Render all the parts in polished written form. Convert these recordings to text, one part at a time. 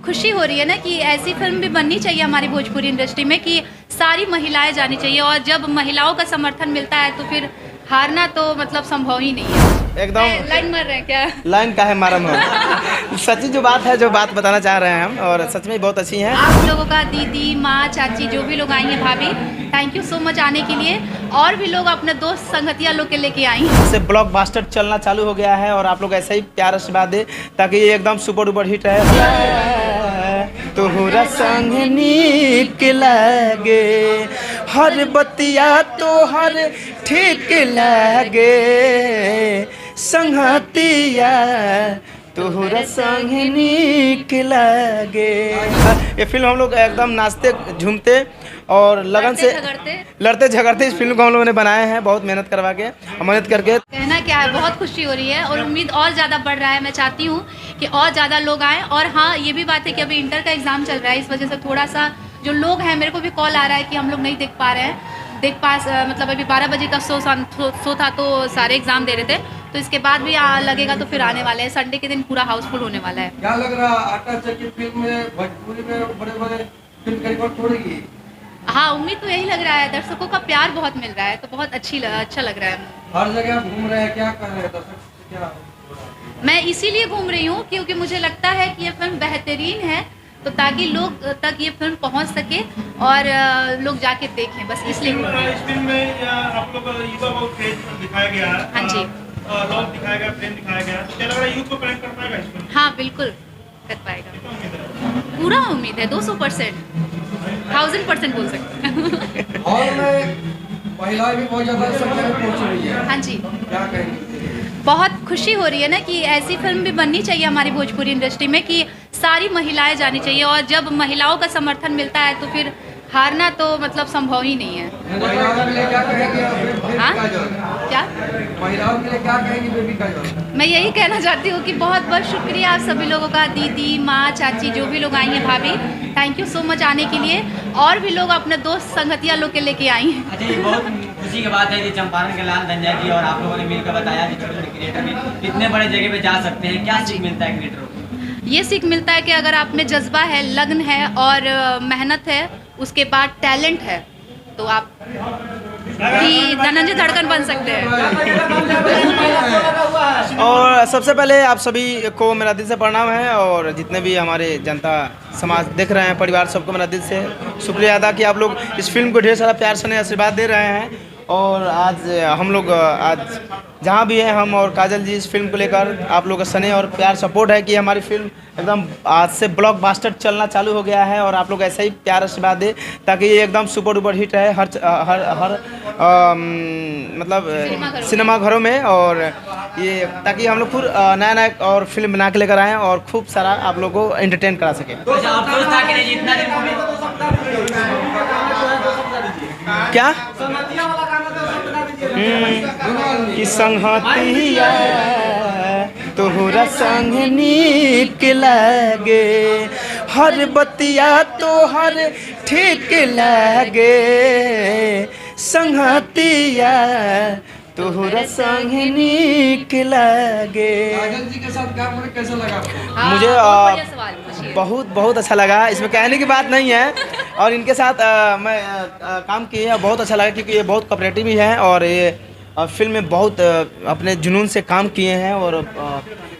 खुशी हो रही है ना कि ऐसी फिल्म भी बननी चाहिए हमारी भोजपुरी इंडस्ट्री में कि सारी महिलाएं जानी चाहिए, और जब महिलाओं का समर्थन मिलता है तो फिर हारना तो मतलब संभव ही नहीं है। एकदम लाइन मार रहे हैं क्या? लाइन का है मारम हम सच्ची जो बात है, जो बात बताना चाह रहे हैं हम, और सच में बहुत अच्छी हैं। आप लोगों का दीदी, माँ, चाची, जो भी लोग आई हैं, भाभी, थैंक यू सो मच आने के लिए। और भी लोग अपने दोस्त संगतिया लोग के लेके आई हैं। से ब्लॉकबस्टर चलना चालू हो गया है और आप लोग ऐसा ही प्यार आशीर्वाद दे ताकि ये एकदम सुपर डुपर हिट है। तोहरा संग नीक लागे हर बतिया तोहर ठीक लागे संगतिया तोहरा संग नीक लागे। ये फिल्म हम लोग एकदम नाचते झूमते और लगन से लड़ते झगड़ते इस फिल्म को हम लोगों ने बनाए हैं, बहुत मेहनत करवा के, मेहनत करके। कहना क्या है, बहुत खुशी हो रही है और उम्मीद और ज़्यादा बढ़ रहा है। मैं चाहती हूँ कि और ज़्यादा लोग आएँ। और हाँ, ये भी बात है कि अभी इंटर का एग्ज़ाम चल रहा है, इस वजह से थोड़ा सा जो लोग हैं, मेरे को भी कॉल आ रहा है कि हम लोग नहीं देख पा रहे हैं। मतलब अभी 12 बजे का शो था तो सारे एग्ज़ाम दे रहे थे, तो इसके बाद भी लगेगा तो फिर आने वाले हैं। संडे के दिन पूरा हाउसफुल होने वाला है। क्या लग रहा है आटा चक्की फिल्म में भोजपुरी में बड़े बड़े फिल्म का रिकॉर्ड तोड़ेगी? हाँ, उम्मीद तो यही लग रहा है। दर्शकों का प्यार बहुत मिल रहा है तो बहुत अच्छा लग रहा है। हर जगह घूम रहे हैं, क्या कर रहे हैं दर्शक, क्या? मैं इसीलिए घूम रही हूँ क्योंकि मुझे लगता है कि ये फिल्म बेहतरीन है, तो ताकि लोग तक ये फिल्म पहुँच सके और लोग जाके देखें, बस इसलिए घूम रही हूँ। इस फिल्म में आप लोग युवा बहुत तेज दिखाया गया है। हाँ जी, लव दिखाया गया, प्रेम दिखाया गया, तो क्या लग रहा है यूथ को कनेक्ट कर पाएगा इस फिल्म? हाँ बिल्कुल कर पाएगा, पूरा उम्मीद है। 200%, 1000% बोल सकते हैं। हॉल में महिलाएं भी बहुत ज्यादा संख्या में पहुंच रही है। हाँ जी, क्या कहेंगे? बहुत खुशी हो रही है ना कि ऐसी फिल्म भी बननी चाहिए हमारी भोजपुरी इंडस्ट्री में कि सारी महिलाएं जानी चाहिए, और जब महिलाओं का समर्थन मिलता है तो फिर हारना तो मतलब संभव ही नहीं है। महिलाओं के लिए क्या कहेंगे? हाँ? क्या महिलाओं के लिए क्या कहेंगे बेबी का जोड़? मैं यही कहना चाहती हूँ कि बहुत बहुत शुक्रिया आप सभी लोगों का, दीदी, माँ, चाची, जो भी लोग आई हैं, भाभी, थैंक यू सो मच आने के लिए। और भी लोग अपने दोस्त संगतिया लोग के लेके आई हैं। अच्छा, ये बहुत खुशी की बात है कि चंपारण के लाल धंजा जी और आप लोगों ने मिलकर बताया कि छोटे छोटे क्रिएटर भी कितने बड़े जगह पे जा सकते हैं। क्या सीख मिलता है क्रिएटरों को? ये सीख मिलता है कि अगर आप में जज्बा है, लगन है और मेहनत है, उसके बाद टैलेंट है, तो आप भी धनंजय धड़कन बन सकते हैं। और सबसे पहले आप सभी को मेरा दिल से प्रणाम है, और जितने भी हमारे जनता समाज देख रहे हैं, परिवार, सबको मेरा दिल से शुक्रिया अदा कि आप लोग इस फिल्म को ढेर सारा प्यार से आशीर्वाद दे रहे हैं। और आज हम लोग आज जहाँ भी हैं, हम और काजल जी इस फिल्म को लेकर आप लोगों का स्नेह और प्यार सपोर्ट है कि हमारी फिल्म एकदम आज से ब्लॉकबस्टर चलना चालू हो गया है, और आप लोग ऐसा ही प्यार आशीर्वाद दे ताकि ये एकदम सुपर डुपर हिट है हर मतलब सिनेमा घरों में, और ये ताकि हम लोग फिर नया नया और फिल्म बना के लेकर आएँ और खूब सारा आप लोगों को एंटरटेन करा सकें। अच्छा, अफसोस था कि नहीं जितना दिन मूवी क्या कि संगतिया तोहरा संग नीक लागे हर बतिया तोहर ठीक लागे संगतिया तोहरा संग नीक लागे। काजल जी के साथ काम करके कैसा लगा आपको? हाँ, मुझे बहुत बढ़िया सवाल पूछिए। बहुत अच्छा लगा, इसमें कहने की बात नहीं है। और इनके साथ मैं काम किए, बहुत अच्छा लगा क्योंकि ये बहुत कोऑपरेटिव भी हैं और ये फिल्म में बहुत अपने जुनून से काम किए हैं। और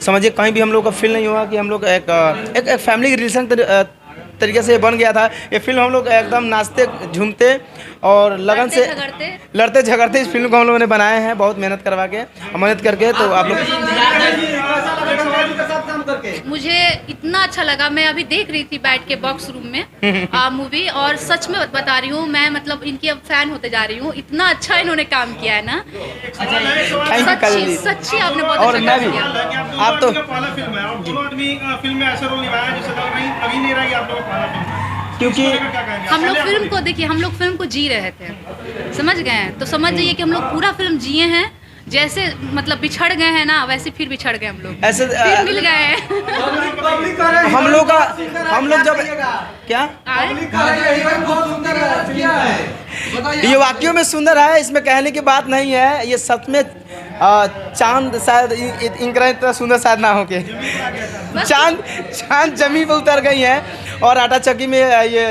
समझिए कहीं भी हम लोग का फील नहीं हुआ कि हम लोग एक फैमिली के रिलेशन तरीके से बन गया था। ये फिल्म हम लोग एकदम नाचते झूमते और लगन से लड़ते झगड़ते इस फिल्म को हम लोगों ने बनाए हैं, बहुत मेहनत करवा के, मेहनत करके। तो आप लोग मुझे इतना अच्छा लगा, मैं अभी देख रही थी बैठ के बॉक्स रूम में मूवी, और सच में बता रही हूँ मैं, मतलब इनकी अब फैन होते जा रही हूँ। इतना अच्छा इन्होंने काम किया है ना, सच्ची आपने बहुत और अच्छा मैं काम भी किया। आप तो पहला फिल्म है और दोनों आदमी फिल्म में ऐसा रोल निभाया जैसे लग रही अभी नहीं रहा आप लोग का पहला फिल्म है। क्योंकि हम लोग फिल्म को देखिए, हम लोग फिल्म को जी रहे थे, समझ गए हैं, तो समझ जाइए कि हम लोग पूरा फिल्म जिए हैं। जैसे मतलब बिछड़ गए हैं ना, वैसे फिर बिछड़ गए हम लोग, ऐसे फिर मिल गए हैं। हम लोग जब क्या आए? बहुत सुंदर है, क्या है बताइए। ये वाक्यों में सुंदर है, इसमें कहने की बात नहीं है। ये सच में चांद शायद इनका इतना सुंदर शायद ना हो के चांद जमीन पर उतर गई है और आटा चक्की में ये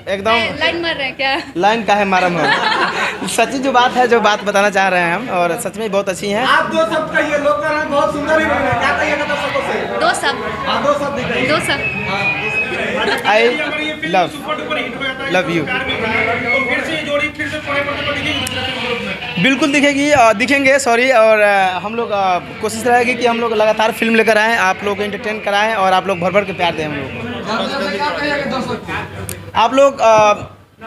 एकदम लाइन मार रहे हैं क्या? लाइन का है मारम है। सच्ची जो बात है, जो बात बताना चाह रहे हैं हम, और सच में बहुत अच्छी हैं। आप दो शब्द कहिए, लोग कह रहे हैं बहुत सुंदर ही बन रहे हैं, क्या कहिएगा दर्शकों से? दो सब, हाँ, दो शब्द दिखाइए। दो सब। आई अगर ये film love super duper hit हो जाता है, लव यू। प्यार मिल रहा है, तो फिर से ये जोड़ी फिर से पड़े पड़ते पर दिखेगी दूसरे फिल्म ग्रुप में। बिल्कुल दिखेंगे सॉरी। और हम लोग कोशिश रहेगी कि हम लोग लगातार फिल्म लेकर आएँ, आप लोग को एंटरटेन कराएं और आप लोग भर भर के प्यार दें हम लोग को। क्या कहिएगा दर्शक को? आप लोग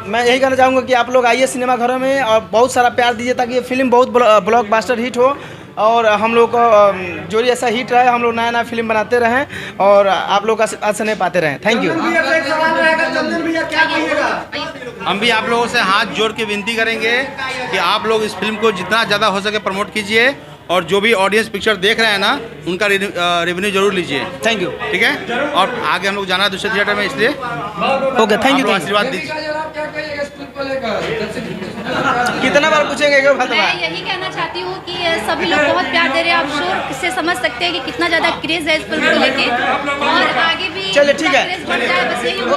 मैं यही कहना चाहूँगा कि आप लोग आइए सिनेमा घरों में और बहुत सारा प्यार दीजिए, ताकि ये फिल्म बहुत ब्लॉकबस्टर हिट हो और हम लोग को जोड़ी ऐसा हिट रहे, हम लोग नया नया फिल्म बनाते रहें और आप लोग का आशीर्वाद नहीं पाते रहें। Thank you. चंदन भैया से एक सवाल रहेगा, चंदन भैया क्या कहिएगा? हम भी आप लोगों से हाथ जोड़ के विनती करेंगे कि आप लोग इस फिल्म को जितना ज़्यादा हो सके प्रमोट कीजिए और जो भी ऑडियंस पिक्चर देख रहे हैं ना, उनका रेवेन्यू जरूर लीजिए। Thank you. ठीक है, और आगे हम लोग जाना है दूसरे थिएटर में, इसलिए ओके, थैंक आप यू। लोग आशीर्वाद दीजिए। आप क्या कहिएगा इस फिल्म को लेकर? कितना बार पूछेंगे क्यों बात? मैं यही कहना चाहती हूँ कि सभी लोग बहुत प्यार दे रहे हैं। आप शोर से समझ सकते हैं कि कितना ज़्यादा क्रेज़ है इस फिल्म को लेके, और आगे भी चलिए, ठीक है। क्रेज़ बढ़ जाए, बस यही